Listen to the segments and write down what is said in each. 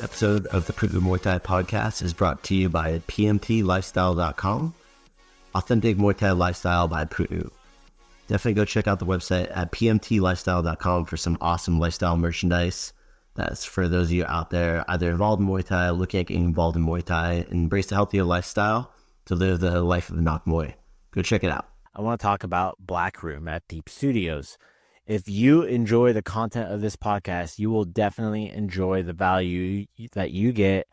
Episode of the Pu'u Muay Thai podcast is brought to you by pmtlifestyle.com. Authentic Muay Thai lifestyle by Pu'u. Definitely go check out the website at pmtlifestyle.com for some awesome lifestyle merchandise. That's for those of you out there either involved in Muay Thai, looking at getting involved in Muay Thai, and embrace a healthier lifestyle to live the life of the Nok Muay. Go check it out. I want to talk about Black Room at Deep Studios. If you enjoy the content of this podcast, you will definitely enjoy the value that you get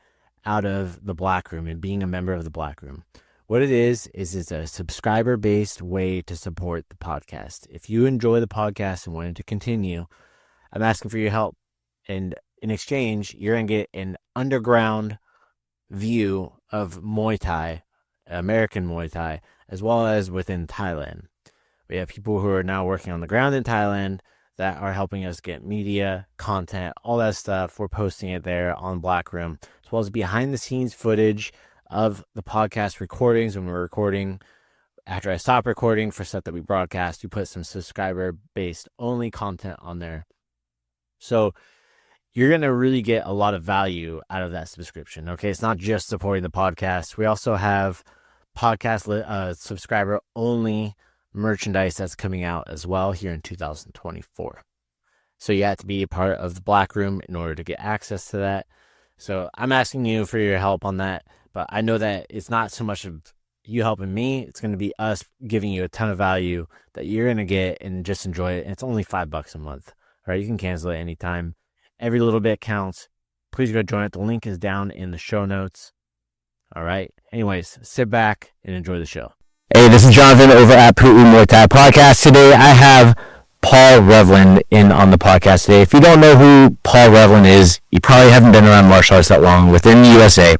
out of the Black Room and being a member of the Black Room. What it is it's a subscriber-based way to support the podcast. If you enjoy the podcast and want it to continue, I'm asking for your help. And in exchange, you're going to get an underground view of Muay Thai, American Muay Thai, as well as within Thailand. We have people who are now working on the ground in Thailand that are helping us get media, content, all that stuff. We're posting it there on Black Room, as well as behind the scenes footage of the podcast recordings when we're recording. After I stop recording for stuff that we broadcast, we put some subscriber-based only content on there. So you're going to really get a lot of value out of that subscription. Okay, it's not just supporting the podcast. We also have podcast subscriber only merchandise that's coming out as well here in 2024. So you have to be a part of the Black Room in order to get access to that. So I'm asking you for your help on that, but I know that it's not so much of you helping me. It's going to be us giving you a ton of value that you're going to get and just enjoy it. And it's only $5 a month. All right, you can cancel it anytime. Every little bit counts. Please go join it. The link is down in the show notes. All right. Anyways, sit back and enjoy the show. Hey, this is Jonathan over at Pu'u Muay Thai Podcast. Today I have Paul Reavlin in on the podcast today. If you don't know who Paul Reavlin is, you probably haven't been around martial arts that long within the USA.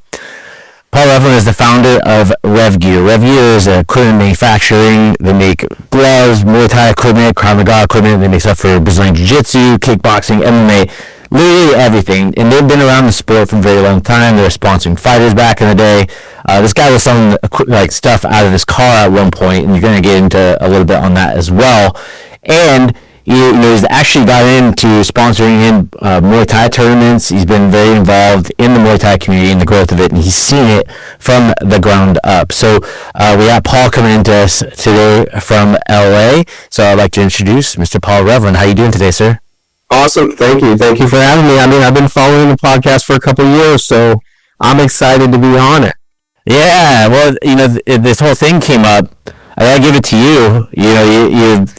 Paul Reavlin is the founder of Revgear. Revgear is equipment manufacturing. They make gloves, Muay Thai equipment, Krav Maga equipment. They make stuff for Brazilian Jiu-Jitsu, kickboxing, MMA, literally everything. And they've been around the sport for a very long time. They were sponsoring fighters back in the day. This guy was selling like stuff out of his car at one point, and you're going to get into a little bit on that as well. And he's actually got into sponsoring in Muay Thai tournaments. He's been very involved in the Muay Thai community and the growth of it, and he's seen it from the ground up. So we got Paul coming into us today from LA. So I'd like to introduce Mr. Paul Reavlin. How you doing today, sir? Awesome. Thank you. Thank you for having me. I mean, I've been following the podcast for a couple of years, so I'm excited to be on it. Yeah, well, this whole thing came up. I gotta give it to you.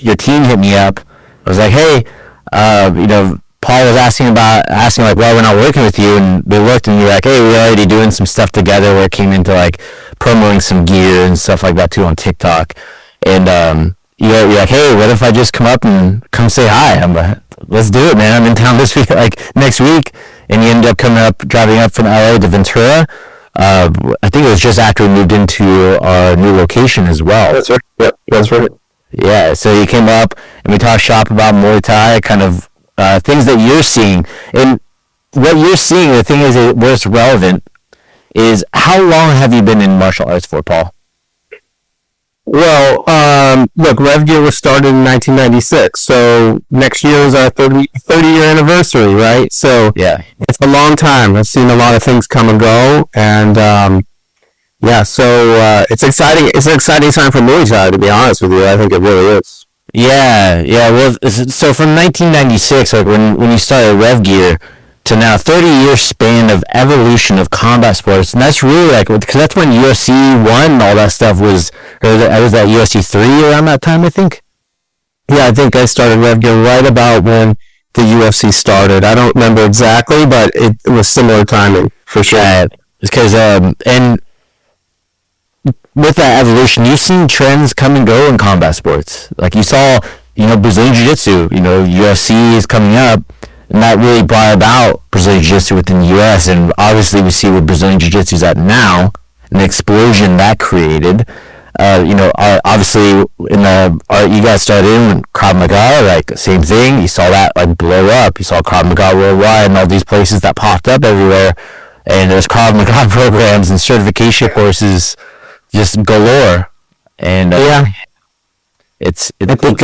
Your team hit me up. I was like, hey, Paul was asking like why we're not working with you, and they looked and you're like, hey, we're already doing some stuff together where it came into like promoting some gear and stuff like that too on TikTok. And you're like, hey, what if I just come up and come say hi? I'm like, let's do it, man. I'm in town this week, like next week. And you ended up driving up from LA to Ventura. I think it was just after we moved into our new location as well. That's right. Yep, that's right. Yeah, so you came up and we talked shop about Muay Thai, kind of things that you're seeing. And what you're seeing, the thing is, where it's relevant is how long have you been in martial arts for, Paul? Well, look, Revgear was started in 1996, so next year is our 30-year anniversary, right? So yeah, it's a long time. I've seen a lot of things come and go, and it's exciting. It's an exciting time for Muay Thai, to be honest with you. I think it really is. Yeah. Well, so from 1996, like when you started Revgear, to now 30-year span of evolution of combat sports, and that's really like, because that's when UFC 1 and all that stuff was that UFC 3 around that time, I think. Yeah, I think I started Revgear right about when the UFC started. I don't remember exactly, but it was similar timing for sure. Yeah, because and with that evolution, you've seen trends come and go in combat sports. Like you saw, Brazilian Jiu-Jitsu. UFC is coming up. And that really brought about Brazilian Jiu-Jitsu within the U.S. And obviously we see where Brazilian Jiu-Jitsu is at now, and the explosion that created. Obviously, you guys started in Krav Maga, like same thing. You saw that like blow up. You saw Krav Maga worldwide and all these places that popped up everywhere. And there's Krav Maga programs and certification courses just galore. And I think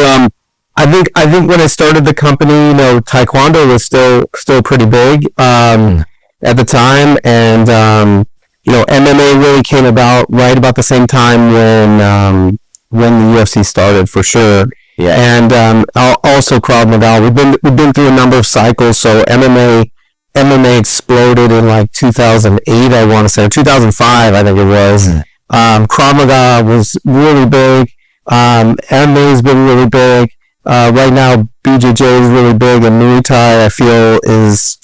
I think when I started the company, Taekwondo was still pretty big at the time, and MMA really came about right about the same time when the UFC started, for sure. Yeah. And also Krav Maga. We've been through a number of cycles. So MMA exploded in like 2008, I want to say, or 2005, I think it was. Krav Maga was really big. MMA's been really big. Right now, BJJ is really big, and Muay Thai, I feel, is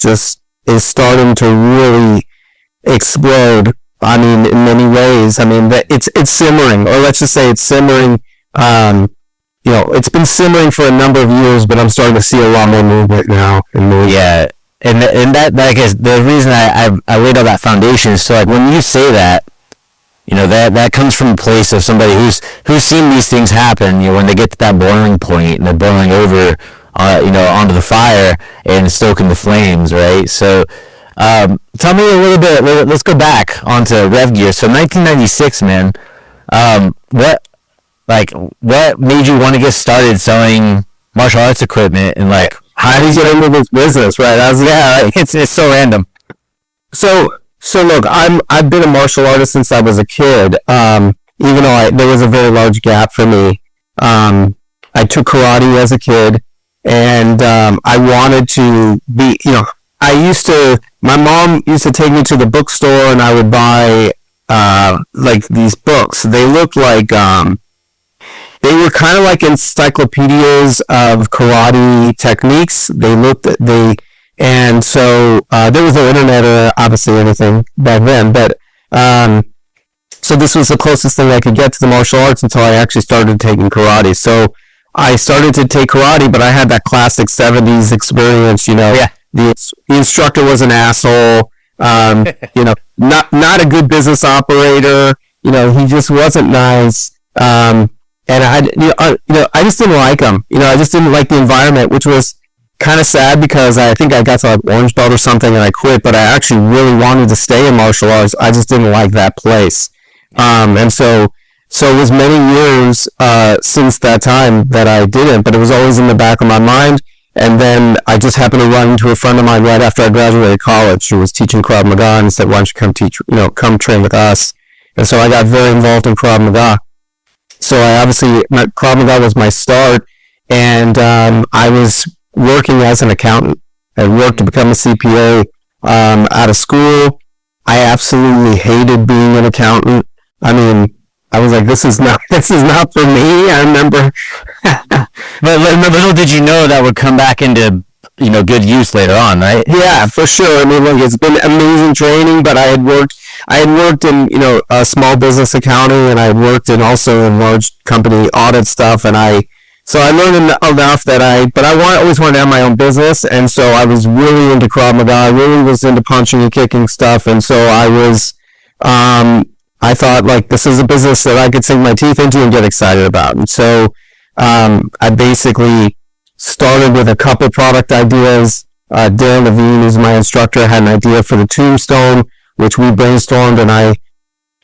starting to really explode. I mean, in many ways. I mean, it's simmering, or let's just say it's simmering. It's been simmering for a number of years, but I'm starting to see a lot more movement now. Yeah, and that is the reason I laid out that foundation. So like when you say that, that comes from a place of somebody who's seen these things happen. When they get to that boiling point and they're boiling over, onto the fire and stoking the flames, right? So, tell me a little bit. Let's go back onto Revgear. So 1996, man. What made you want to get started selling martial arts equipment, and like how did you get into this business? Right? It's so random. So look, I've been a martial artist since I was a kid. Even though there was a very large gap for me. I took karate as a kid, and I wanted to be. My mom used to take me to the bookstore, and I would buy like these books. They looked like they were kind of like encyclopedias of karate techniques. And so there was no internet or obviously anything back then, but so this was the closest thing I could get to the martial arts until I actually started taking karate. So I started to take karate, but I had that classic 70s experience, Yeah. The instructor was an asshole, not a good business operator, he just wasn't nice. And I just didn't like him. I just didn't like the environment, which was kind of sad because I think I got to like orange belt or something and I quit, but I actually really wanted to stay in martial arts. I just didn't like that place. And so it was many years since that time that I didn't, but it was always in the back of my mind. And then I just happened to run into a friend of mine right after I graduated college who was teaching Krav Maga and said, why don't you come train with us? And so I got very involved in Krav Maga. So Krav Maga was my start, and I was working as an accountant. I worked to become a CPA out of school. I absolutely hated being an accountant. I mean, I was like, this is not for me. I remember. But little did you know that would come back into good use later on, right? Yeah, for sure. I mean, look, it's been amazing training, but I had worked in small business accounting, and I had worked also in large company audit stuff, and so I learned enough that I always wanted to have my own business, and so I was really into Krav Maga. I really was into punching and kicking stuff, and so I thought, like, this is a business that I could sink my teeth into and get excited about. And so I basically started with a couple product ideas. Darren Levine, who's my instructor, had an idea for the tombstone, which we brainstormed, and I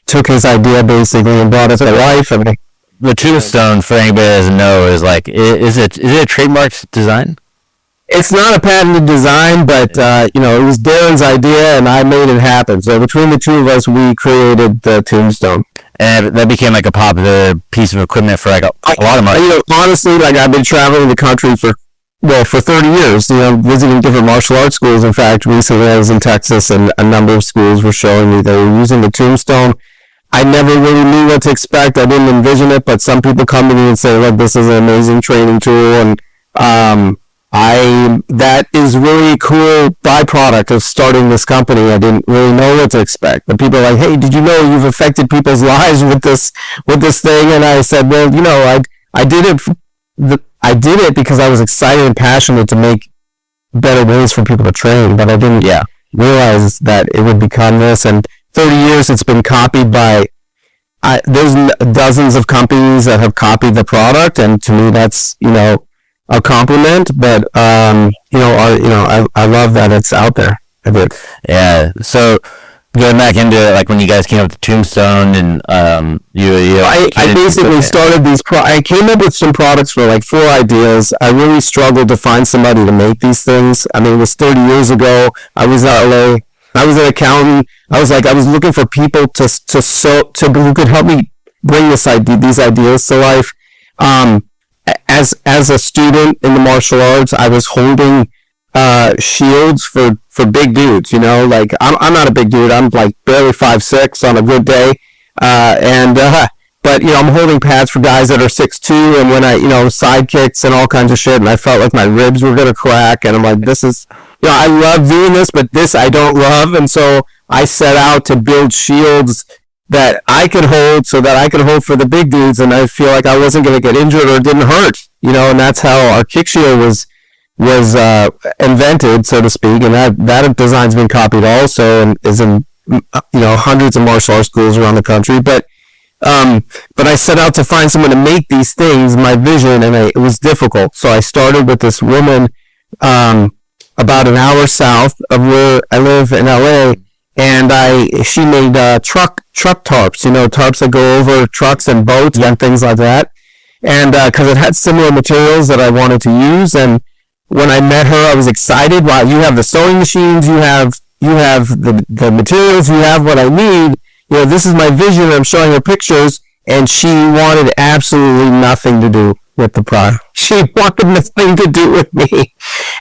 took his idea basically and brought it to life. The tombstone, for anybody that doesn't know, is it a trademarked design? It's not a patented design, but it was Darren's idea, and I made it happen. So between the two of us, we created the tombstone, and that became like a popular piece of equipment for like a lot of money. Honestly, like I've been traveling the country for 30 years. Visiting different martial arts schools. In fact, recently I was in Texas, and a number of schools were showing me they were using the tombstone. I never really knew what to expect. I didn't envision it, but some people come to me and say, "Look, this is an amazing training tool," and that is really a cool byproduct of starting this company. I didn't really know what to expect. But people are like, "Hey, did you know you've affected people's lives with this thing?" And I said, "Well, I did it because I was excited and passionate to make better ways for people to train, but I didn't realize that it would become this." And 30 years it's been copied by there's dozens of companies that have copied the product, and to me that's a compliment, but I love that it's out there. I did. Yeah. So going back into it, like when you guys came up with Tombstone and I basically started these. I came up with some products for like 4 ideas. I really struggled to find somebody to make these things. I mean, it was 30 years ago. I was in LA. I was an accountant. I was looking for people who could help me bring these ideas to life. As a student in the martial arts, I was holding shields for big dudes, you know, like I'm not a big dude. I'm like barely 5'6" on a good day. But you know, I'm holding pads for guys that are 6'2", and when I, you know, side kicks and all kinds of shit, and I felt like my ribs were going to crack, and I'm like, this is, you know, I love doing this, but this I don't love. And so I set out to build shields that I could hold so that I could hold for the big dudes, and I feel like I wasn't going to get injured or it didn't hurt, you know, and that's how our kick shield was invented, so to speak, and that design's been copied also and is in, you know, hundreds of martial arts schools around the country. But I set out to find someone to make these things, my vision, and it was difficult. So I started with this woman about an hour south of where I live in LA, and she made truck tarps, you know, tarps that go over trucks and boats and things like that. And because it had similar materials that I wanted to use, and when I met her, I was excited. Wow, you have the sewing machines, you have the materials, you have what I need. You know, this is my vision. I'm showing her pictures, and she wanted absolutely nothing to do with the product. She wanted nothing to do with me.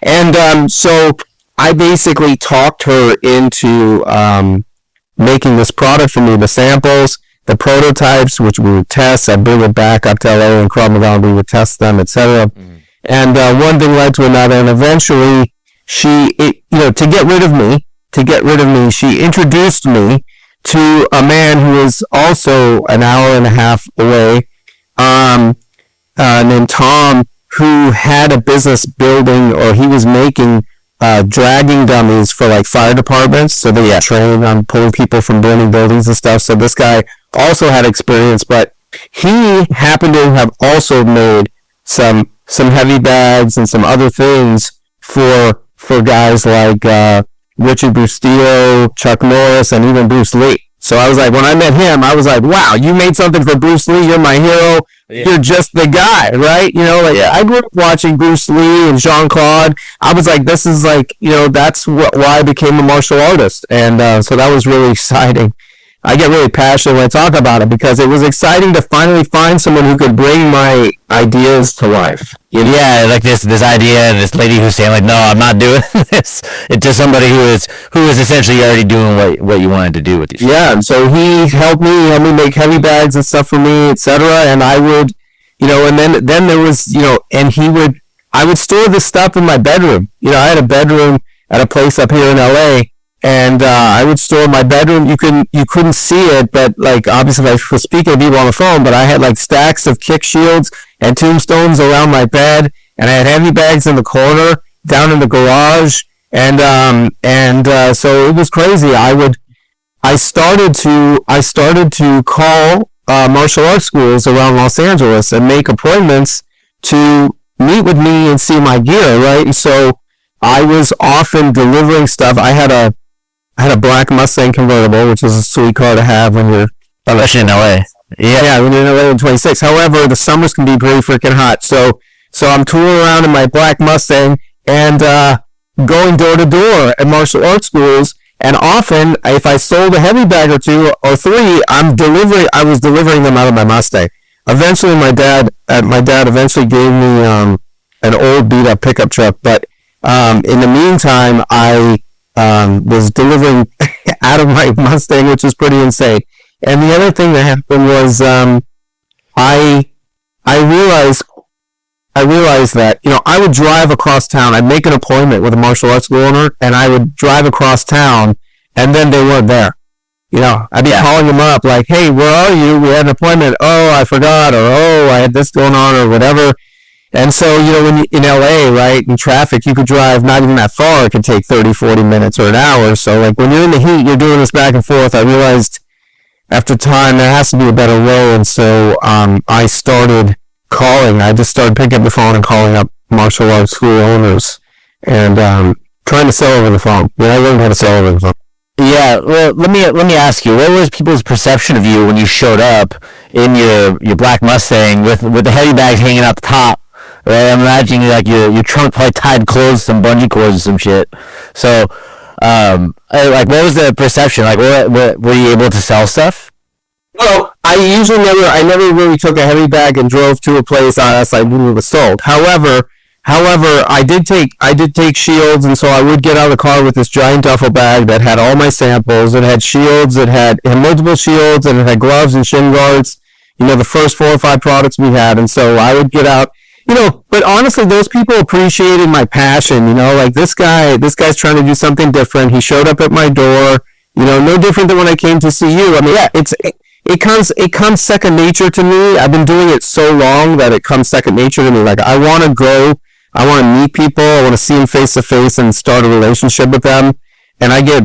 And so I basically talked her into making this product for me, the samples, the prototypes, which we would test. I'd bring it back up to LA and Krav Maga, we would test them, etc. And one thing led to another, and eventually to get rid of me, she introduced me to a man who was also an hour and a half away, named Tom, who had a business building, or he was making dragging dummies for like fire departments, so they got trained on pulling people from burning buildings and stuff. So this guy also had experience, but he happened to have also made some heavy bags and some other things for guys like Richard Bustillo, Chuck Norris, and even Bruce Lee. So I was like, when I met him, I was like, wow, you made something for Bruce Lee. You're my hero. Yeah. You're just the guy, right? You know, like I grew up watching Bruce Lee and Jean-Claude. I was like, this is like, you know, that's why I became a martial artist. And so that was really exciting. I get really passionate when I talk about it because it was exciting to finally find someone who could bring my ideas to life. You know? Yeah, like this idea, this lady who's saying like, no, I'm not doing this. It's just somebody who is essentially already doing what you wanted to do with these. Yeah, and so he helped me make heavy bags and stuff for me, etc. And I would, you know, and then there was, you know, and I would store this stuff in my bedroom. You know, I had a bedroom at a place up here in LA. And I would store my bedroom. You couldn't see it, but like obviously I was speaking to people on the phone. But I had like stacks of kick shields and tombstones around my bed, and I had heavy bags in the corner down in the garage. And so it was crazy. I started to call martial arts schools around Los Angeles and make appointments to meet with me and see my gear, right? And so I was often delivering stuff. I had a black Mustang convertible, which is a sweet car to have when you're, especially in LA. Yeah, when you're in LA in 26. However, the summers can be pretty freaking hot. So I'm touring around in my black Mustang and going door to door at martial arts schools. And often, if I sold a heavy bag or 2 or 3, I was delivering them out of my Mustang. Eventually, my dad eventually gave me an old beat up pickup truck, but in the meantime, I was delivering out of my Mustang, which was pretty insane. And the other thing that happened was I realized that, you know, I would drive across town. I'd make an appointment with a martial arts school owner, and I would drive across town, and then they weren't there. You know, I'd be calling them up like, hey, where are you? We had an appointment. Oh, I forgot, or oh, I had this going on, or whatever. And so, you know, when in LA, right, in traffic, you could drive not even that far. It could take 30, 40 minutes or an hour. So, like, when you're in the heat, you're doing this back and forth. I realized after time there has to be a better way. And so I started calling. I just started picking up the phone and calling up martial arts school owners and trying to sell over the phone. I learned how to sell over the phone. Yeah, Yeah, well, let me ask you, what was people's perception of you when you showed up in your black Mustang with the heavy bags hanging out the top? Right, I'm imagining like your trunk probably tied closed, some bungee cords, some shit. So, like, what was the perception? Like, what were you able to sell stuff? Well, I never really took a heavy bag and drove to a place unless I knew it was sold. However, I did take shields, and so I would get out of the car with this giant duffel bag that had all my samples. It had shields, it had multiple shields, and it had gloves and shin guards. The first 4 or 5 products we had, and so I would get out. But honestly, those people appreciated my passion. Like this guy's trying to do something different. He showed up at my door. No different than when I came to see you. I mean, yeah, it comes second nature to me. I've been doing it so long that it comes second nature to me. Like I want to go. I want to meet people. I want to see them face to face and start a relationship with them. And I get,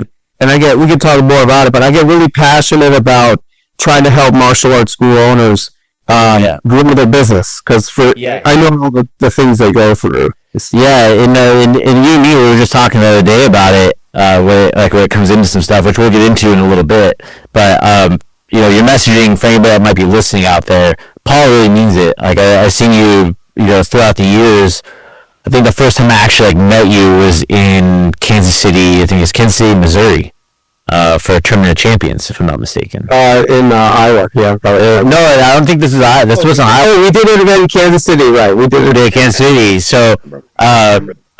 we can talk more about it, but I get really passionate about trying to help martial arts school owners grow their business. Because I know all the things they go through. Yeah, and you and me, we were just talking the other day about it, when it comes into some stuff, which we'll get into in a little bit. But, your messaging for anybody that might be listening out there, Paul really means it. Like, I've seen you, throughout the years. I think the first time I actually met you was in Kansas City. I think it's Kansas City, Missouri, for a tournament of champions, if I'm not mistaken. In Iowa, yeah. Probably. No, I don't think this is Iowa. This wasn't Iowa. Oh, we did it in Kansas City, right? We did it in Kansas City. So I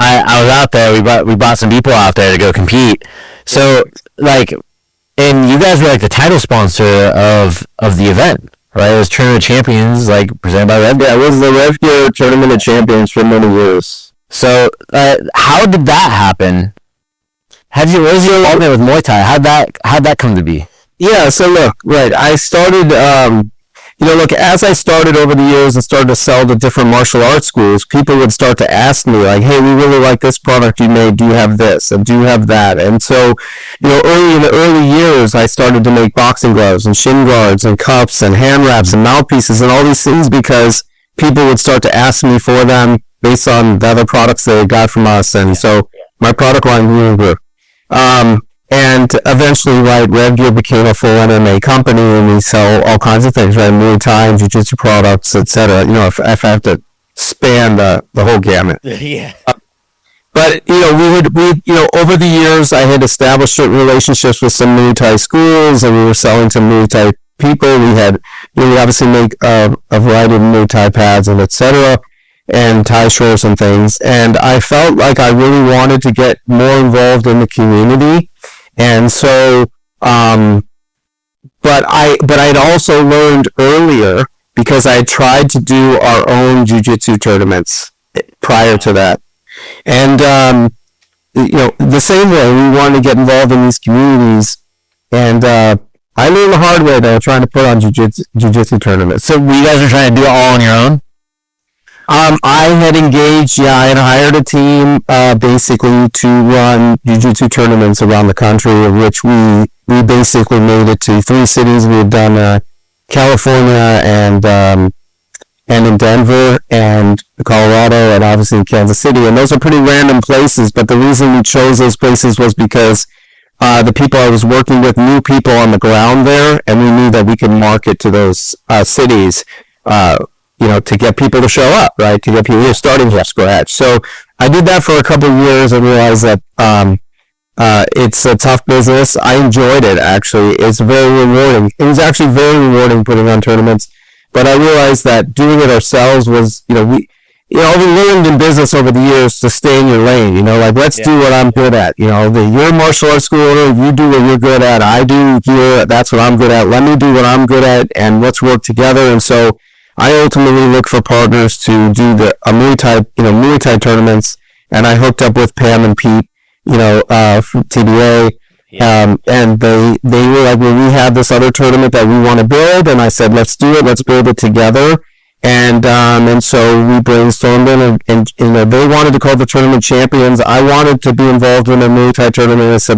was out there. We brought some people out there to go compete. So and you guys were like the title sponsor of the event. Right, it was Tournament of Champions, presented by Revgear. Yeah, it was the Revgear Tournament of Champions for many years. So, how did that happen? What was your involvement with Muay Thai? How'd that come to be? Yeah, so look, right, I started, as I started over the years and started to sell to different martial arts schools, people would start to ask me, like, hey, we really like this product you made. Do you have this? And do you have that? And so, early in the early years, I started to make boxing gloves and shin guards and cups and hand wraps and mouthpieces and all these things because people would start to ask me for them based on the other products they got from us. And so my product line grew. And eventually, right, Revgear became a full MMA company, and we sell all kinds of things, right? Muay Thai and jiu-jitsu products, etc. If I have to span the whole gamut. Yeah. But we over the years, I had established certain relationships with some Muay Thai schools, and we were selling to Muay Thai people. We obviously make a variety of Muay Thai pads and etc. and Thai shirts and things. And I felt like I really wanted to get more involved in the community. And so, but I'd also learned earlier because I tried to do our own jiu-jitsu tournaments prior to that. And, the same way we wanted to get involved in these communities. And, I learned the hard way though, trying to put on jiu-jitsu tournaments. So you guys are trying to do it all on your own? I had engaged, I had hired a team, basically to run jiu-jitsu tournaments around the country, of which we basically made it to 3 cities. We had done, California and in Denver and Colorado and obviously in Kansas City. And those are pretty random places, but the reason we chose those places was because, the people I was working with knew people on the ground there, and we knew that we could market to those, cities, to get people to show up, right? To get people starting from scratch. So I did that for a couple of years and realized that it's a tough business. I enjoyed it, actually. It's very rewarding. It was actually very rewarding putting on tournaments. But I realized that doing it ourselves was, we learned in business over the years to stay in your lane. Let's do what I'm good at. You're a martial arts school owner. You do what you're good at. I do here. That's what I'm good at. Let me do what I'm good at, and let's work together. And so I ultimately look for partners to do Muay Thai tournaments, and I hooked up with Pam and Pete, from TBA, and they were like, well, we have this other tournament that we want to build, and I said, let's do it, let's build it together, and so we brainstormed it, and they wanted to call the tournament champions. I wanted to be involved in a Muay Thai tournament. I said,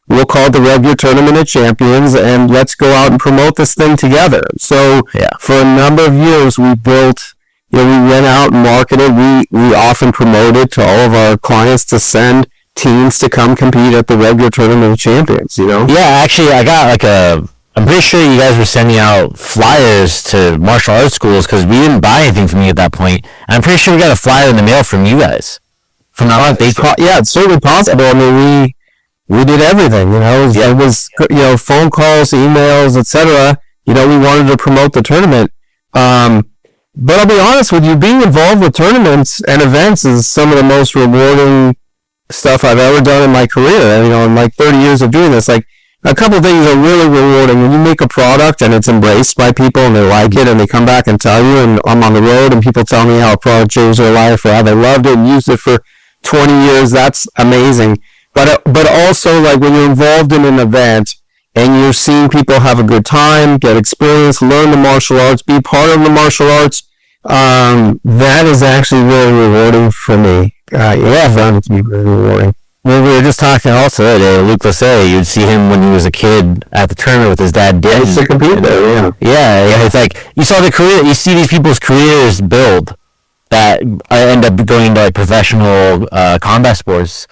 we'll call it the Revgear Tournament of Champions, and let's go out and promote this thing together. So for a number of years, we built, we went out and marketed. We often promoted to all of our clients to send teams to come compete at the Revgear Tournament of Champions, you know? Yeah, actually, I got like I'm pretty sure you guys were sending out flyers to martial arts schools because we didn't buy anything from you at that point. And I'm pretty sure we got a flyer in the mail from you guys. From that yeah, it's certainly possible. I mean, we did everything, you know? It was you know, phone calls, emails, etc. You know, we wanted to promote the tournament. But I'll be honest with you, being involved with tournaments and events is some of the most rewarding stuff I've ever done in my career. You know, in like 30 years of doing this, like a couple of things are really rewarding. When you make a product and it's embraced by people and they like it and they come back and tell you, and I'm on the road and people tell me how a product changed their life or how they loved it and used it for 20 years, that's amazing. But also, like, when you're involved in an event and you're seeing people have a good time, get experience, learn the martial arts, be part of the martial arts, that is actually really rewarding for me. I found it to be really rewarding. Well, we were just talking also the other day, Luke Lassay, you'd see him when he was a kid at the tournament with his dad. He used to compete there, yeah. Yeah, it's like, you saw the career, you see these people's careers build that end up going into like professional combat sports,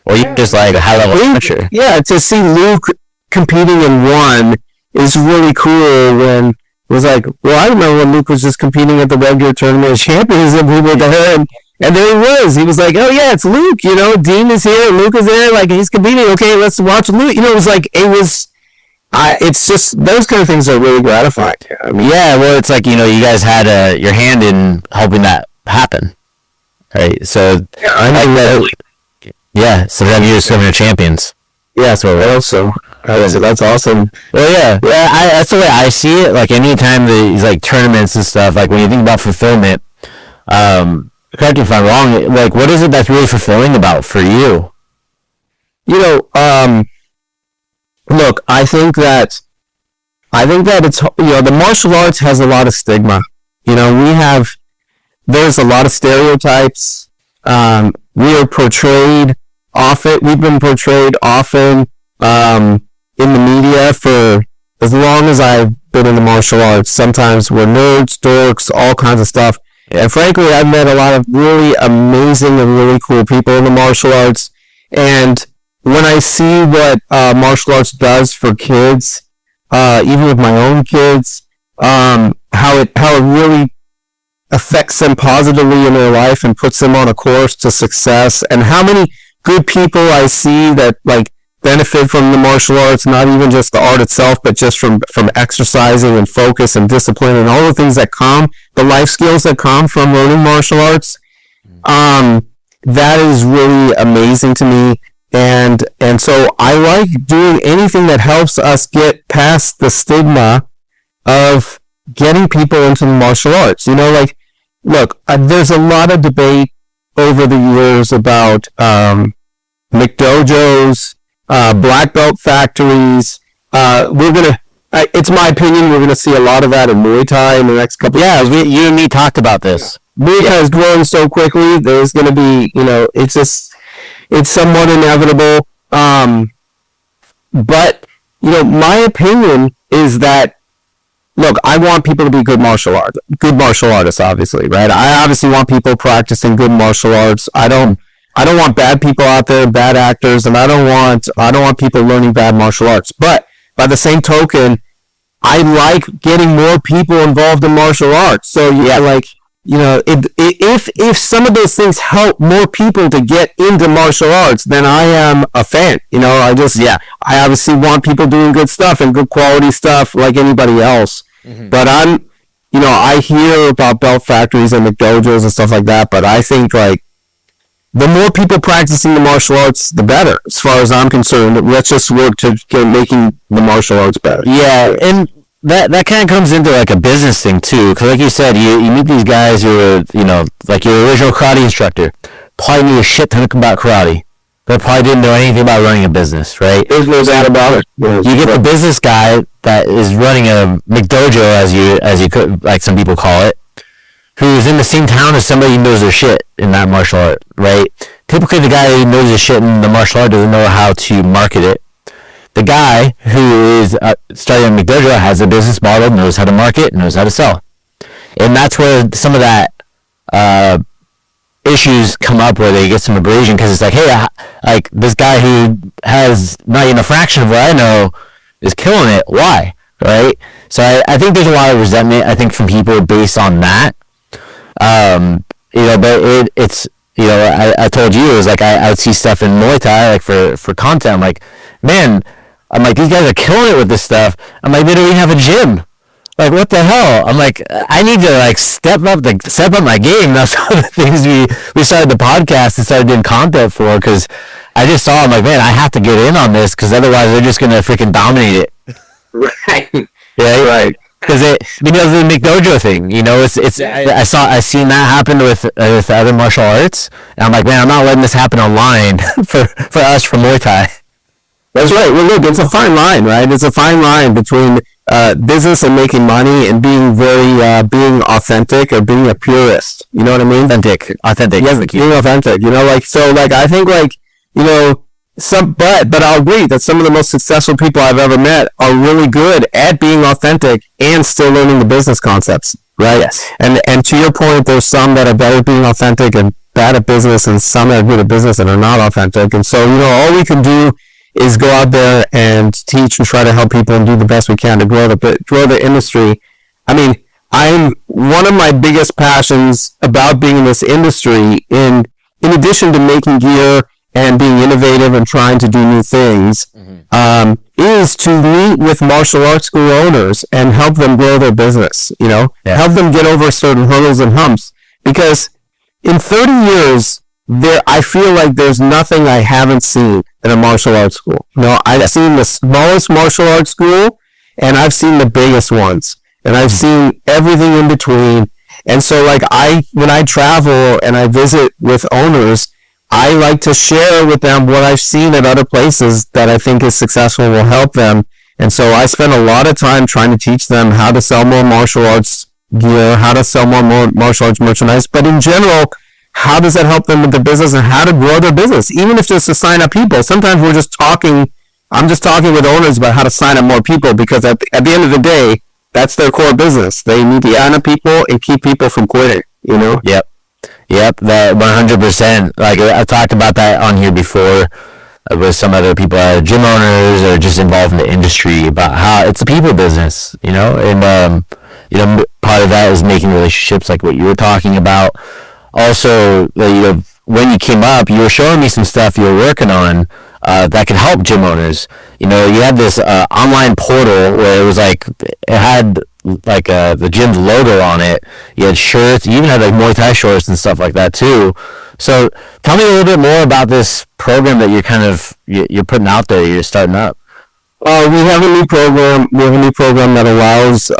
or you just like a high-level amateur. Yeah, to see Luke competing in one is really cool when it was like, well, I remember when Luke was just competing at the Revgear Tournament of Champions and we were there, and there he was. He was like, oh yeah, it's Luke, you know, Dean is here, Luke is there, like, he's competing, okay, let's watch Luke. You know, it was like, it's just, those kind of things are really gratifying. I mean, yeah, well, it's like, you know, you guys had your hand in helping that happen, right? So, yeah, I think that, yeah, so then you're Tournament of Champions. Yeah, so also, that's awesome. Well, yeah, that's the way I see it. Like, anytime these like tournaments and stuff, like when you think about fulfillment, correct me if I'm wrong, like, what is it that's really fulfilling about for you? You know, look, I think that it's, you know, the martial arts has a lot of stigma. You know, there's a lot of stereotypes. We are portrayed often, we've been portrayed often, in the media for as long as I've been in the martial arts. Sometimes we're nerds, dorks, all kinds of stuff. And frankly, I've met a lot of really amazing and really cool people in the martial arts. And when I see what martial arts does for kids, even with my own kids, how it really affects them positively in their life and puts them on a course to success, and how many good people I see that like benefit from the martial arts, not even just the art itself, but just from exercising and focus and discipline and all the things that come, the life skills that come from learning martial arts. That is really amazing to me. And so I like doing anything that helps us get past the stigma of getting people into the martial arts. You know, like, look, there's a lot of debate over the years about McDojos, black belt factories. It's my opinion, we're gonna see a lot of that in Muay Thai in the next couple of years. Yeah, you and me talked about this. Muay Thai is growing so quickly, there's gonna be, you know, it's somewhat inevitable. But, you know, my opinion is that, look, I want people to be good martial artists, obviously, right? I obviously want people practicing good martial arts. I don't want bad people out there, bad actors, and I don't want people learning bad martial arts. But by the same token, I like getting more people involved in martial arts. So yeah, like, you know, if some of those things help more people to get into martial arts, then I am a fan. You know, I obviously want people doing good stuff and good quality stuff like anybody else. Mm-hmm. But I hear about belt factories and McDojos and stuff like that, but I think, like, the more people practicing the martial arts, the better, as far as I'm concerned. Let's just work to get making the martial arts better. Yeah, and that kind of comes into like a business thing too, because like you said, you meet these guys who are, you know, like your original karate instructor, probably knew a shit ton about karate, but probably didn't know anything about running a business, right? There's no doubt about it. Yeah, you get the business guy that is running a McDojo, as you could, like some people call it, who is in the same town as somebody who knows their shit in that martial art, right? Typically, the guy who knows his shit in the martial art doesn't know how to market it. The guy who is starting a McDojo has a business model, knows how to market, knows how to sell. And that's where some of that issues come up, where they get some abrasion, because it's like, hey, like this guy who has not even a fraction of what I know is killing it. Why? Right? So I think there's a lot of resentment, I think, from people based on that. But it's, I told you, it was like I would see stuff in Muay Thai, like for content. I'm like, man, these guys are killing it with this stuff. I'm like, they don't even have a gym. Like, what the hell? I'm like, I need to like step up my game. That's one of the things we started the podcast and started doing content for, because I just saw, I'm like, man, I have to get in on this, because otherwise they're just gonna freaking dominate it. Right. Yeah, right. Because of the McDojo thing, I seen that happen with other martial arts, and I'm like, man, I'm not letting this happen online for us for Muay Thai. That's right. Well, look, it's a fine line, right? It's a fine line between business and making money and being being authentic or being a purist. You know what I mean? Authentic. Yes, being authentic. I think but I'll agree that some of the most successful people I've ever met are really good at being authentic and still learning the business concepts, right? Yes. And to your point, there's some that are better at being authentic and bad at business, and some that are good at business and are not authentic. And so, all we can do is go out there and teach and try to help people and do the best we can to grow the industry. I mean, I'm one of my biggest passions about being in this industry, in addition to making gear and being innovative and trying to do new things, is to meet with martial arts school owners and help them grow their business, help them get over certain hurdles and humps. Because in 30 years, I feel like there's nothing I haven't seen in a martial arts school. I've seen the smallest martial arts school, and I've seen the biggest ones, and I've seen everything in between. And so, when I travel and I visit with owners, I like to share with them what I've seen at other places that I think is successful and will help them. And so I spend a lot of time trying to teach them how to sell more martial arts gear, how to sell more martial arts merchandise, but in general, how does that help them with their business and how to grow their business? Even if just to sign up people. Sometimes I'm just talking with owners about how to sign up more people, because at the end of the day, that's their core business. They need to sign up people and keep people from quitting, Yep, that 100%. Like, I've talked about that on here before with some other people, gym owners or just involved in the industry, about how it's a people business, and part of that is making relationships, like what you were talking about. Also, when you came up, you were showing me some stuff you were working on that could help gym owners. You had this online portal where it was like, it had the gym's logo on it. You had shirts, you even had like Muay Thai shorts and stuff like that too. So tell me a little bit more about this program that you're putting out there, you're starting up. We have a new program. We have a new program that allows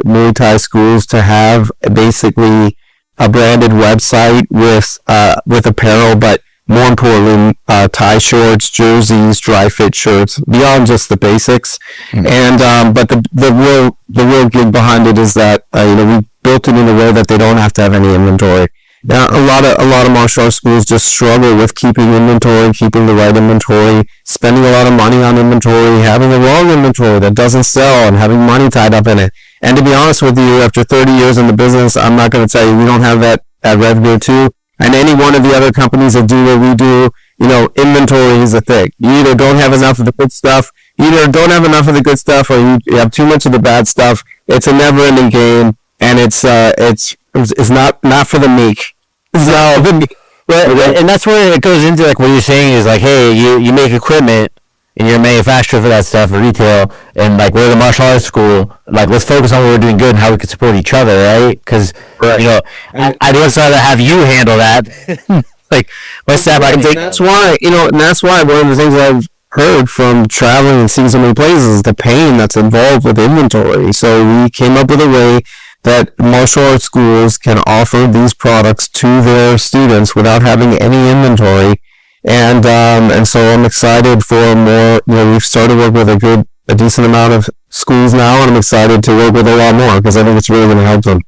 Muay Thai schools to have basically a branded website with apparel, but more importantly, tie shorts, jerseys, dry fit shirts, beyond just the basics. And but the real gig behind it is that we built it in a way that they don't have to have any inventory. Now, a lot of martial arts schools just struggle with keeping inventory, keeping the right inventory, spending a lot of money on inventory, having the wrong inventory that doesn't sell, and having money tied up in it. And to be honest with you, after 30 years in the business, I'm not going to tell you we don't have that at Revgear too. And any one of the other companies that do what we do, inventory is a thing. You either don't have enough of the good stuff, or you have too much of the bad stuff. It's a never-ending game, and it's not for the meek. No, and that's where it goes into, like, what you're saying is like, hey, you make equipment and you're a manufacturer for that stuff or retail, and like we're the martial arts school, like let's focus on what we're doing good and how we can support each other, right? Because I'd much rather have you handle that. Like, what's that? I can take. That's why one of the things I've heard from traveling and seeing so many places is the pain that's involved with inventory. So we came up with a way that martial arts schools can offer these products to their students without having any inventory. And so I'm excited for more. We've started to work with a decent amount of schools now, and I'm excited to work with a lot more because I think it's really going to help them.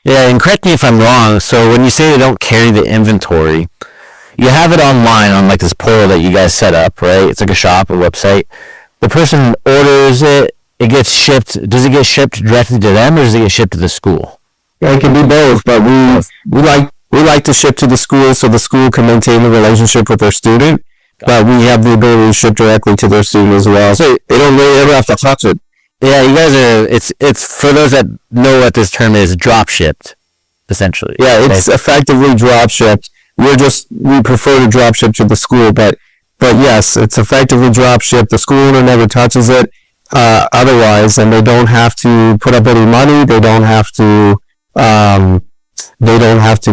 Yeah, and correct me if I'm wrong. So when you say they don't carry the inventory, you have it online on like this portal that you guys set up, right? It's like a shop, a website. The person orders it, it gets shipped. Does it get shipped directly to them, or does it get shipped to the school? Yeah, it can be both, but we like to ship to the school so the school can maintain the relationship with their student. but we have the ability to ship directly to their student as well. So they don't really ever have to touch it. Yeah, you guys are. It's for those that know what this term is. Drop shipped, essentially. Yeah, it's effectively drop shipped. We prefer to drop ship to the school, but yes, it's effectively drop shipped. The school owner never touches it otherwise, and they don't have to put up any money. They don't have to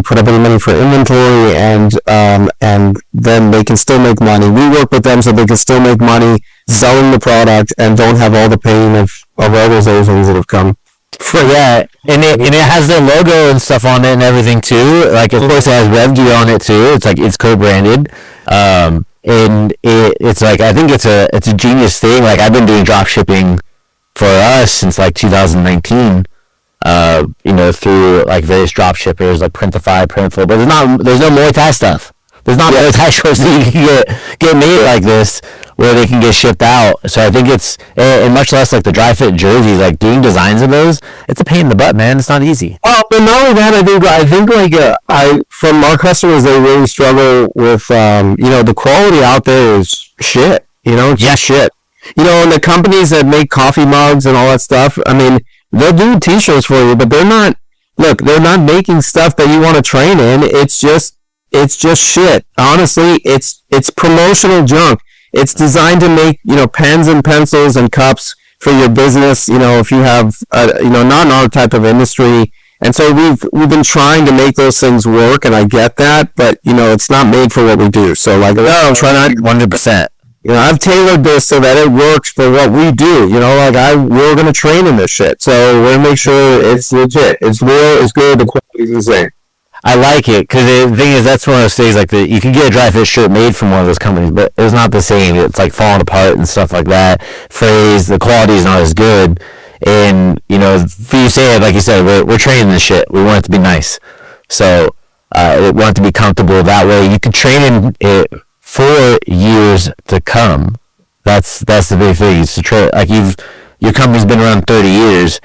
put up any money for inventory, and then they can still make money. We work with them so they can still make money selling the product and don't have all the pain of all those other things that have come. Yeah, and it has their logo and stuff on it and everything too. Like, of course, it has Revgear on it too. It's like it's co-branded, and it's like, I think it's a genius thing. Like, I've been doing drop shipping for us since like 2019. Through like various drop shippers like Printify, Printful, but there's no Muay Thai stuff. There's not Muay Thai shorts that you can get made like this where they can get shipped out. So I think it's, and much less like the dry fit jerseys, like doing designs of those, it's a pain in the butt, man. It's not easy. Oh, but not only that, I think from our customers, they really struggle with, the quality out there is shit. It's just shit. And the companies that make coffee mugs and all that stuff, I mean, they'll do t-shirts for you, but they're not making stuff that you want to train in. It's just shit. Honestly, it's promotional junk. It's designed to make, pens and pencils and cups for your business, if you have, not our type of industry. And so we've been trying to make those things work, and I get that, but, it's not made for what we do. So, like, I'm trying not 100%. I've tailored this so that it works for what we do. We're going to train in this shit. So we're going to make sure it's legit. It's real, it's good, the quality's insane. I like it, because the thing is, that's one of those things, like, you can get a dry fit shirt made from one of those companies, but it's not the same. It's, like, falling apart and stuff like that. The quality is not as good. And, for you say it, like you said, we're training this shit. We want it to be nice. So, we want it to be comfortable. That way, you can train in it for years to come. That's the big thing. It's to train, like, your company's been around 30 years.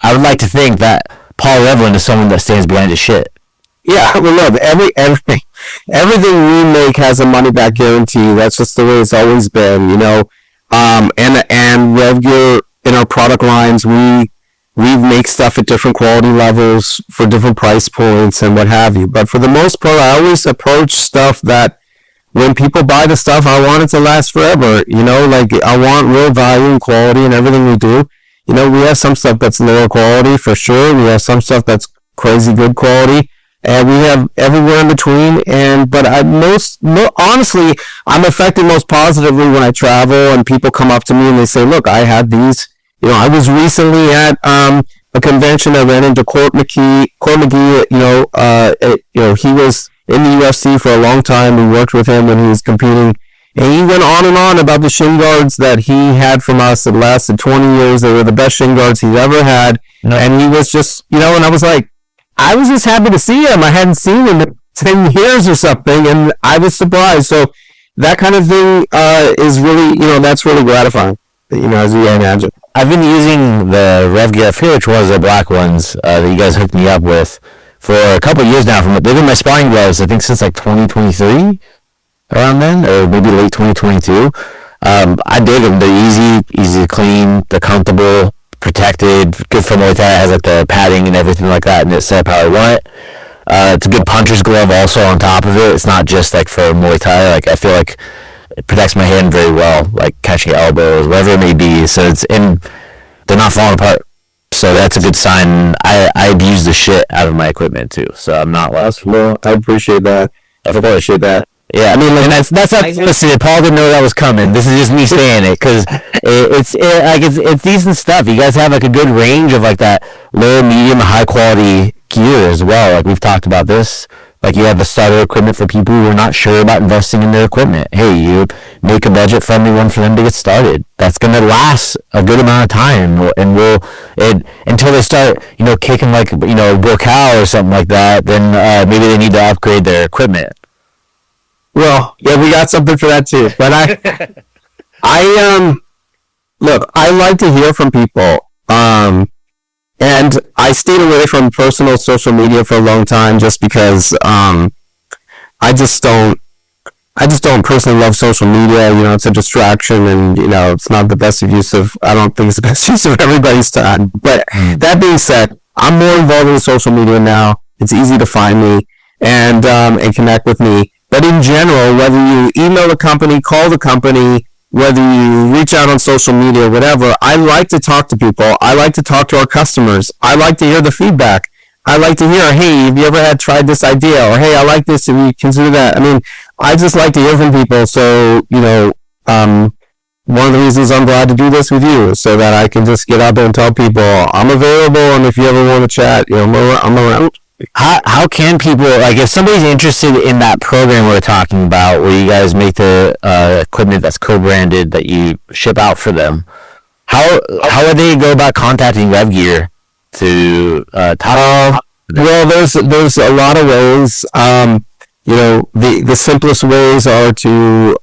I would like to think that Paul Reavlin is someone that stands behind his shit. Yeah, well, look, everything we make has a money back guarantee. That's just the way it's always been, and Revgear, in our product lines, we make stuff at different quality levels for different price points and what have you. But for the most part, I always approach stuff that when people buy the stuff, I want it to last forever. Like, I want real value and quality in everything we do. We have some stuff that's lower quality for sure. We have some stuff that's crazy good quality. And we have everywhere in between. But honestly, I'm affected most positively when I travel and people come up to me and they say, look, I had these. I was recently at a convention. I ran into Court McGee. He was in the UFC for a long time. We worked with him when he was competing. And he went on and on about the shin guards that he had from us that lasted 20 years. They were the best shin guards he's ever had. No. And he was just, and I was like, I was just happy to see him. I hadn't seen him in 10 years or something, and I was surprised. So that kind of thing is really, that's really gratifying, as you can imagine. I've been using the Revgear, I forget which ones, the black ones that you guys hooked me up with for a couple of years now. They've been my sparring gloves, I think, since like 2023, around then, or maybe late 2022. I dig them. They're easy to clean, they're comfortable, protected, good for Muay Thai. It has like the padding and everything like that, and it's set up how I want it. It's a good puncher's glove also on top of it. It's not just like for Muay Thai. Like, I feel like it protects my hand very well, like catching elbows, whatever it may be. So they're not falling apart. So that's a good sign. I abuse the shit out of my equipment too. So I'm not lost. Well, I appreciate that. I appreciate that. Yeah, I mean, like, and that's not, listen, Paul didn't know that was coming. This is just me saying it, because it's decent stuff. You guys have like a good range of like that low, medium, high quality gear as well. Like, we've talked about this. Like, you have the starter equipment for people who are not sure about investing in their equipment. Hey, you make a budget friendly one for them to get started. That's gonna last a good amount of time, and until they start, kicking like, Gokal or something like that. Then maybe they need to upgrade their equipment. Well, yeah, we got something for that too. But look, I like to hear from people. And I stayed away from personal social media for a long time just because, I I just don't personally love social media. It's a distraction, and it's not the best use of. I don't think it's the best use of everybody's time. But that being said, I'm more involved in social media now. It's easy to find me and connect with me. But in general, whether you email the company, call the company, whether you reach out on social media, whatever, I like to talk to people. I like to talk to our customers. I like to hear the feedback. I like to hear, hey, have you ever tried this idea? Or, hey, I like this, if you consider that. I mean, I just like to hear from people. So, one of the reasons I'm glad to do this with you is so that I can just get out there and tell people I'm available, and if you ever want to chat, I'm around. How can people, like, if somebody's interested in that program we're talking about, where you guys make the equipment that's co-branded that you ship out for them, how would they go about contacting Revgear to talk? Well, there's a lot of ways. The simplest ways are to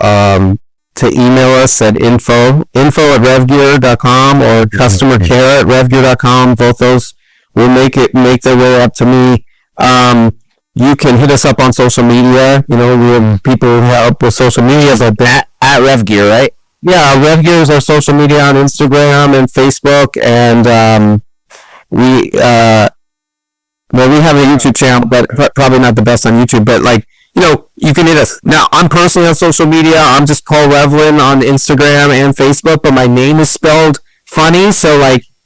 email us at info@revgear.com or customercare@revgear.com. Both those will make their way up to me. You can hit us up on social media. We have people who help with social media, like that at Revgear, right? Yeah, Revgear is our social media on Instagram and Facebook, and we have a YouTube channel, but probably not the best on YouTube. But you can hit us. Now, I'm personally on social media. I'm just Paul Reavlin on Instagram and Facebook, but my name is spelled funny, so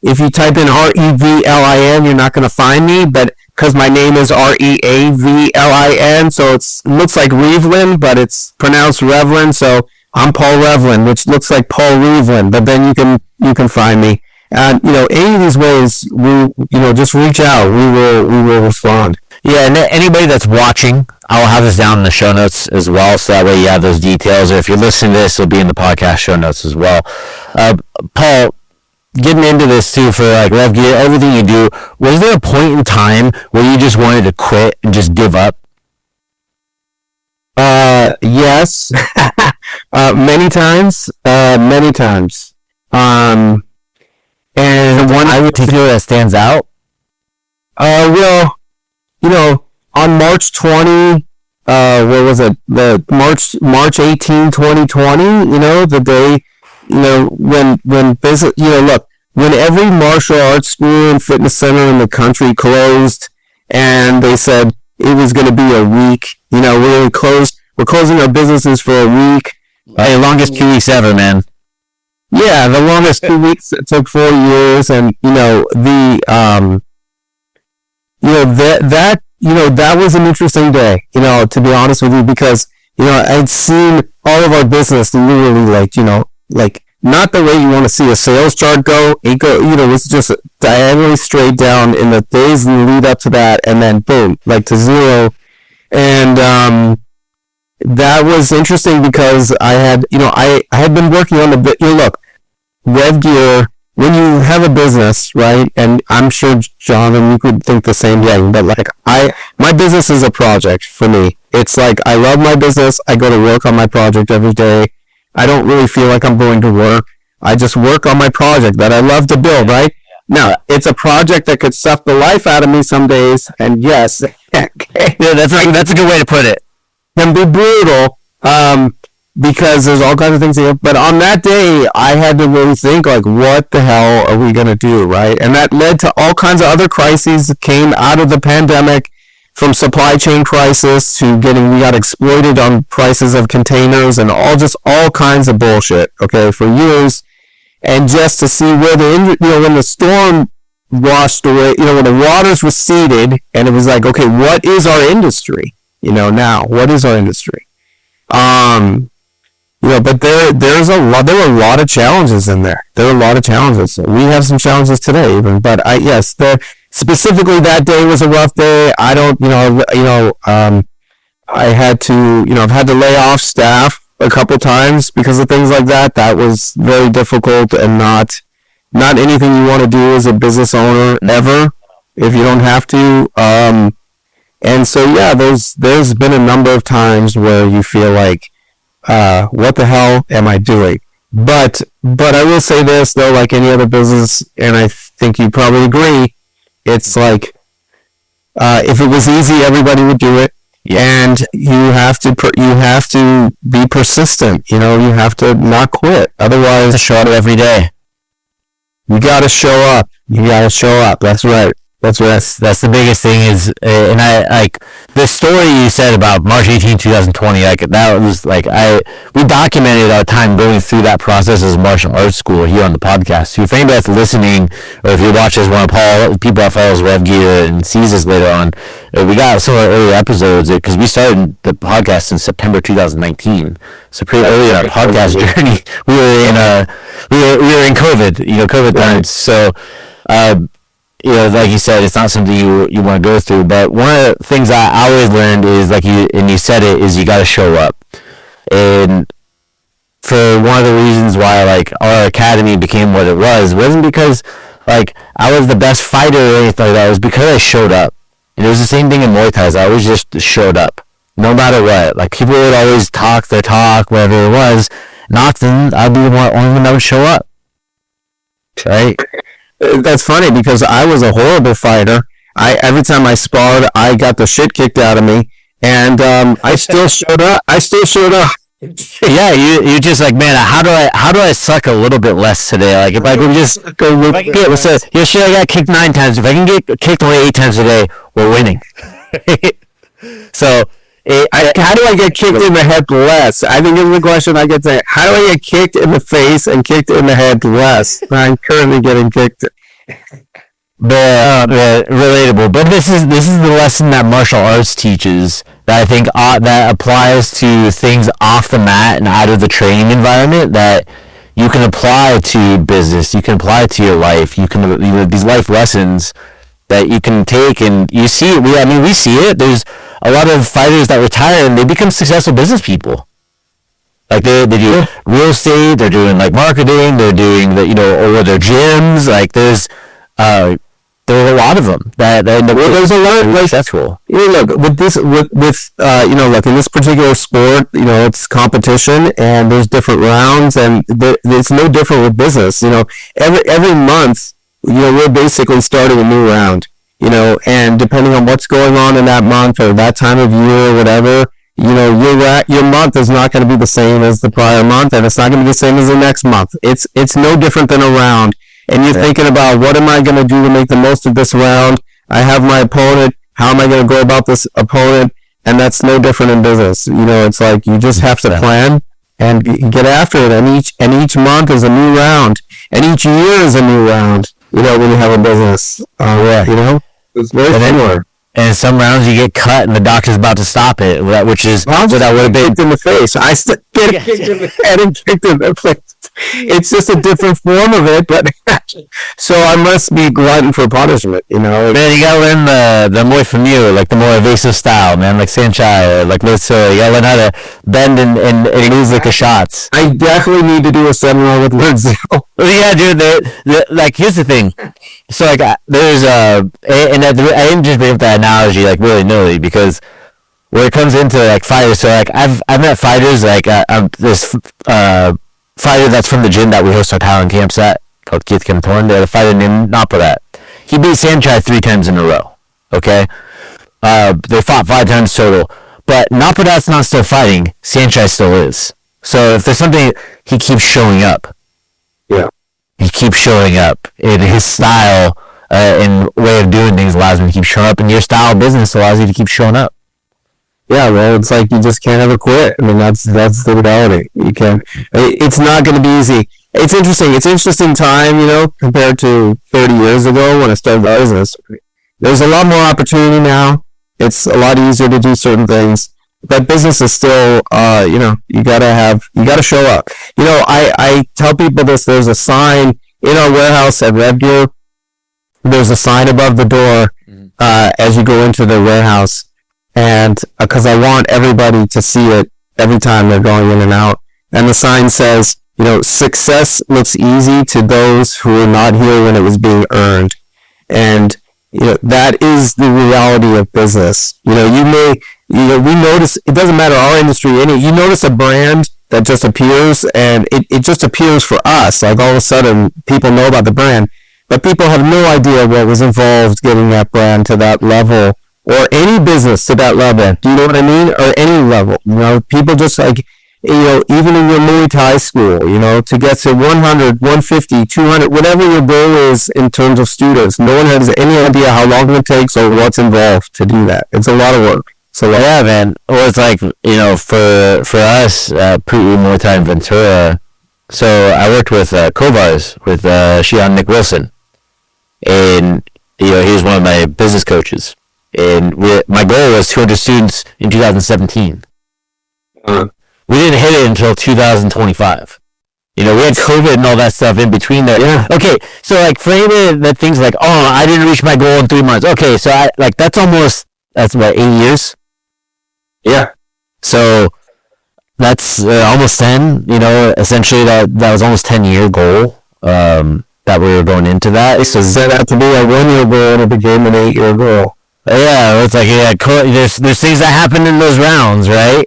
if you type in Revlin, you're not going to find me, but because my name is Reavlin, so it looks like Reavlin, but it's pronounced Reavlin, so I'm Paul Reavlin, which looks like Paul Reavlin, but then you can find me. And, any of these ways, just reach out. We will respond. Yeah, and anybody that's watching, I'll have this down in the show notes as well, so that way you have those details. Or if you're listening to this, it'll be in the podcast show notes as well. Paul, getting into this too, for Revgear, everything you do, was there a point in time where you just wanted to quit and just give up? Yes. Many times. And one in particular that stands out? On March 20, what was it? The March 18, 2020, the day, when business, look, when every martial arts school and fitness center in the country closed, and they said it was going to be a week, we're closing our businesses for a week. Hey, longest 2 weeks ever, man. Yeah, the longest 2 weeks. It took 4 years, and that was an interesting day. To be honest with you, because I'd seen all of our business literally not the way you want to see a sales chart go. It was just diagonally straight down in the days lead up to that, and then boom, to zero. And that was interesting because I had been working on look, Revgear, when you have a business, right? And I'm sure, Jonathan, you could think the same thing, but my business is a project for me. It's I love my business. I go to work on my project every day. I don't really feel like I'm going to work. I just work on my project that I love to build, right? Now, it's a project that could suck the life out of me some days, and yes, yeah, that's a good way to put it. Can be brutal, because there's all kinds of things here. But on that day, I had to really think, what the hell are we going to do, right? And that led to all kinds of other crises that came out of the pandemic, from supply chain crisis to we got exploited on prices of containers and all kinds of bullshit, okay, for years. And just to see where when the storm washed away, when the waters receded, and it was okay, what is our industry? Now, what is our industry? But there were a lot of challenges in there. There were a lot of challenges. We have some challenges today even, but specifically that day was a rough day. I had to, I've had to lay off staff a couple times because of things like that. That was very difficult, and not anything you want to do as a business owner ever if you don't have to. And so, yeah, there's been a number of times where you feel what the hell am I doing? But I will say this, though, like any other business, and I think you probably agree, it's if it was easy, everybody would do it. and you have to be persistent. You have to not quit. Otherwise, To show up every day. you got to show up. That's right. That's the biggest thing is, and I like the story you said about March 18, 2020. Like that was like we documented our time going through that process as a martial arts school here on the podcast. So if anybody that's listening, or if you watch as one of Paul, people that follows Revgear and sees us later on, we got some of our early episodes because we started the podcast in September 2019. So pretty early in our podcast journey, we were in COVID, COVID times. So. Like you said, it's not something you want to go through. But one of the things I always learned is, you said it, is you got to show up. And for one of the reasons why, our academy became what it wasn't because, I was the best fighter or anything like that. It was because I showed up. And it was the same thing in Muay Thai. I always just showed up, no matter what. People would always talk their talk, whatever it was. Nothing. I'd be the only one that would show up. Right? That's funny because I was a horrible fighter. Every time I sparred, I got the shit kicked out of me, and I still showed up. Yeah, you just man, how do I suck a little bit less today? If I can just go I got kicked 9 times. If I can get kicked only 8 times a day, we're winning. So. How do I get kicked in the head less? I think is the question I get to. How do I get kicked in the face and kicked in the head less? I'm currently getting kicked. Relatable, but this is the lesson that martial arts teaches that I think that applies to things off the mat and out of the training environment that you can apply to business, you can apply to your life, you can these life lessons that you can take, and you see it. We see it. There's a lot of fighters that retire and they become successful business people. They do real estate, they're doing marketing, they're doing or their gyms. There are a lot of them there's a lot successful. Look, look, in this particular sport, it's competition and there's different rounds, and it's no different with business. Every month, we're basically starting a new round, and depending on what's going on in that month or that time of year or whatever, your month is not going to be the same as the prior month, and it's not going to be the same as the next month. It's no different than a round, and you're thinking about, what am I going to do to make the most of this round? I have my opponent. How am I going to go about this opponent? And that's no different in business. It's you just have to plan and get after it, and each month is a new round, and each year is a new round. When you have a business, it's very similar. And some rounds you get cut, and the doctor's about to stop it, which is that would have been kicked in the face. I still get kicked in the head and kicked in the face. It's just a different form of it, but so I must be glutton for punishment. Man, you gotta learn the Muay from you, the more evasive style, man, like Sanchai, or you gotta learn how to bend and move the shots. I definitely need to do a seminar with Lindsay. Yeah, dude. Here's the thing. So there's and I didn't just bring up that analogy willy-nilly, because when it comes into fighters, so I've met fighters this fighter that's from the gym that we host our Thailand camps at, called Keith Cantorn. They had a fighter named Naparat. He beat Sanchai 3 times in a row. Okay, they fought 5 times total, but Naparat's not still fighting. Sanchai still is. So if there's something, he keeps showing up. Yeah. He keeps showing up, and his style and way of doing things allows him to keep showing up, and your style of business allows you to keep showing up. Yeah, well, it's you just can't ever quit. I mean, that's the reality. You can't. It's not going to be easy. It's interesting. It's an interesting time, compared to 30 years ago when I started the business. There's a lot more opportunity now. It's a lot easier to do certain things. But business is still, you gotta show up. I tell people this. There's a sign in our warehouse at Revgear. There's a sign above the door as you go into the warehouse, and because I want everybody to see it every time they're going in and out. And the sign says, success looks easy to those who were not here when it was being earned. And that is the reality of business. We notice, it doesn't matter our industry, you notice a brand that just appears, and it just appears for us. All of a sudden, people know about the brand, but people have no idea what was involved getting that brand to that level or any business to that level. Do you know what I mean? Or any level. You know, people just like, you know, even in your Muay Thai school, you know, to get to 100, 150, 200, whatever your goal is in terms of students. No one has any idea how long it takes or what's involved to do that. It's a lot of work. So yeah, man. Well, it's like, you know, for us, Pu'u Muay Thai in Ventura. So I worked with Kovars with Shion Nick Wilson, and you know, he was one of my business coaches. And my goal was 200 students in 2017. We didn't hit it until 2025. You know, we had COVID and all that stuff in between there. Yeah. Okay, so like frame it that things like, oh, I didn't reach my goal in 3 months. Okay, so that's what, 8 years? Yeah. So that's almost 10, you know, essentially that was almost 10-year goal that we were going into that. So set out to be a 1-year goal and it became an 8-year goal. Yeah, it's like, yeah, there's things that happen in those rounds, right?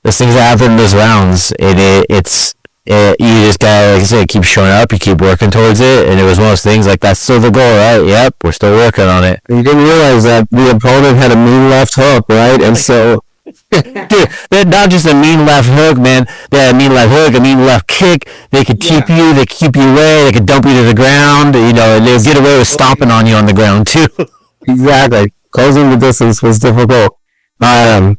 There's things that happen in those rounds, and you just gotta, like I said, keep showing up, you keep working towards it, and it was one of those things, like, that's still the goal, right? Yep, we're still working on it. You didn't realize that the opponent had a mean left hook, right? And so... Dude, they're not just a mean left hook, man. They had a mean left hook, a mean left kick. They could keep you, they could keep you away, they could dump you to the ground, you know, and they'd get away with stomping on you on the ground, too. Exactly. Closing the distance was difficult. But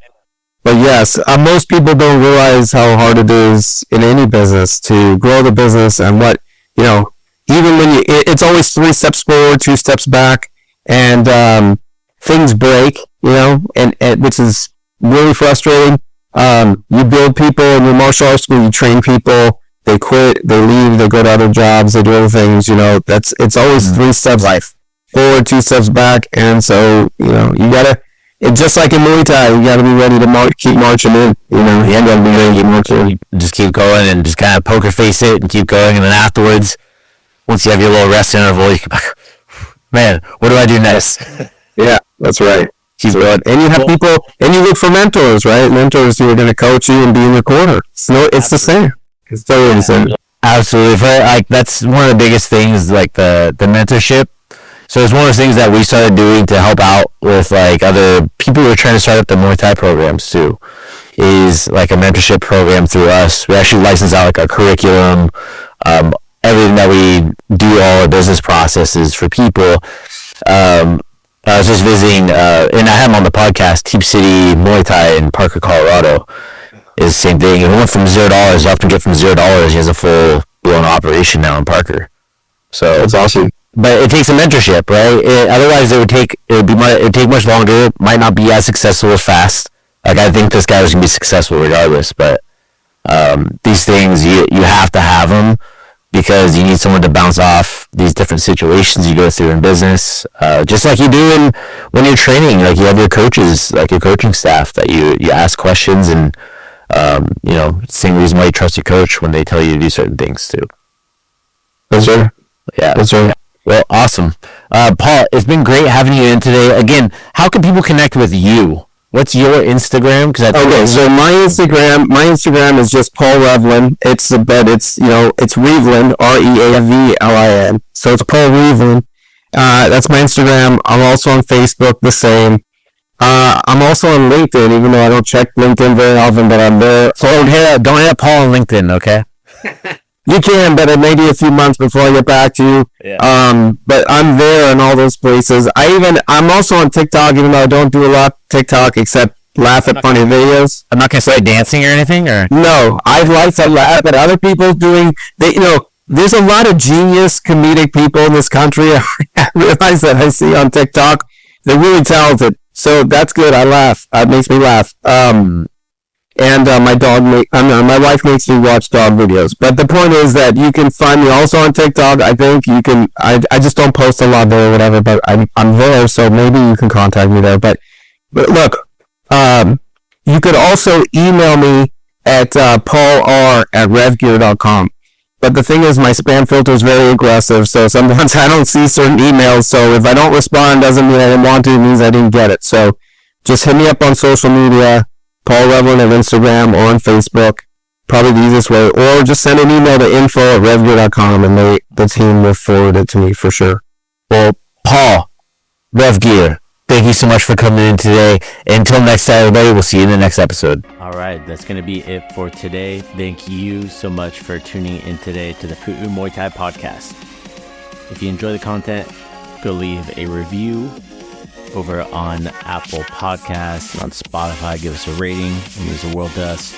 yes, most people don't realize how hard it is in any business to grow the business, and what, you know, even when it's always 3 steps forward, 2 steps back, and things break, you know, and which is really frustrating. You build people in your martial arts school, you train people, they quit, they leave, they go to other jobs, they do other things, you know, it's always 3 steps forward, 2 steps back, and so, you know, you gotta, just like in Muay Thai, you gotta be ready to keep marching in, you know, you gotta be ready to keep marching in. Just keep going and just kind of poker face it and keep going, and then afterwards, once you have your little rest interval, you can, man, what do I do next? Yeah, that's right. Keep going. And you have people, and you look for mentors, right? Mentors who are going to coach you and be in your corner. It's the same. It's totally the same. Absolutely. Like, that's one of the biggest things, like the mentorship. So it's one of those things that we started doing to help out with like other people who are trying to start up the Muay Thai programs too, is like a mentorship program through us. We actually license out like our curriculum, everything that we do, all our business processes for people. I was just visiting, and I had him on the podcast, Teep City Muay Thai in Parker, Colorado. Is the same thing. It went from $0, up to get from $0. He has a full blown operation now in Parker. So that's awesome. But it takes a mentorship, right? Otherwise, it would take much longer. It might not be as successful as fast. Like, I think this guy was gonna be successful regardless. But these things, you have to have them, because you need someone to bounce off these different situations you go through in business. Just like you do when you're training, like you have your coaches, like your coaching staff that you ask questions, and you know, it's the same reason why you trust your coach when they tell you to do certain things too. That's right. Yeah. That's right. Well, awesome. Paul, it's been great having you in today. Again, how can people connect with you? What's your Instagram? Okay, so my Instagram is just Paul Reavlin. It's Reavlin, Reavlin. So it's Paul Reavlin. That's my Instagram. I'm also on Facebook, the same. I'm also on LinkedIn, even though I don't check LinkedIn very often, but I'm there. So don't hit Paul on LinkedIn, okay? You can, but it may be a few months before I get back to you. Yeah. But I'm there in all those places. I'm also on TikTok, even though I don't do a lot of TikTok except laugh at funny videos. I'm not gonna say dancing or anything, or no. I like to laugh at other people doing. There's a lot of genius comedic people in this country. I realize that I see on TikTok. They're really talented, so that's good. I laugh. It makes me laugh. And my wife makes me watch dog videos. But the point is that you can find me also on TikTok. I think you can. I just don't post a lot there or whatever. But I'm there, so maybe you can contact me there. But look, you could also email me at paulr@revgear.com. But the thing is, my spam filter is very aggressive, so sometimes I don't see certain emails. So if I don't respond, doesn't mean I didn't want to. It means I didn't get it. So just hit me up on social media. Paul Reavlin on Instagram or on Facebook, probably the easiest way, or just send an email to info@revgear.com, and the team will forward it to me for sure. Well, Paul Reavgear, Thank you so much for coming in today. Until next time, everybody, we'll see you in the next episode. All right, that's going to be it for today. Thank you so much for tuning in today to the Pu'u Muay Thai podcast. If you enjoy the content, go leave a review over on Apple Podcasts and on Spotify. Give us a rating. It means the world to us.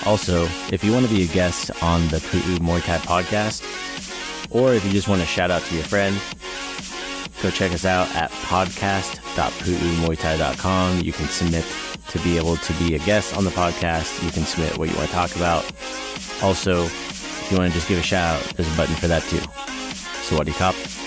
Also, if you want to be a guest on the Pu'u Muay Thai podcast, or if you just want to shout out to your friend, go check us out at podcast.pu'umuaythai.com. You can submit to be able to be a guest on the podcast. You can submit what you want to talk about. Also, if you want to just give a shout out, there's a button for that too. Sawadee Kop.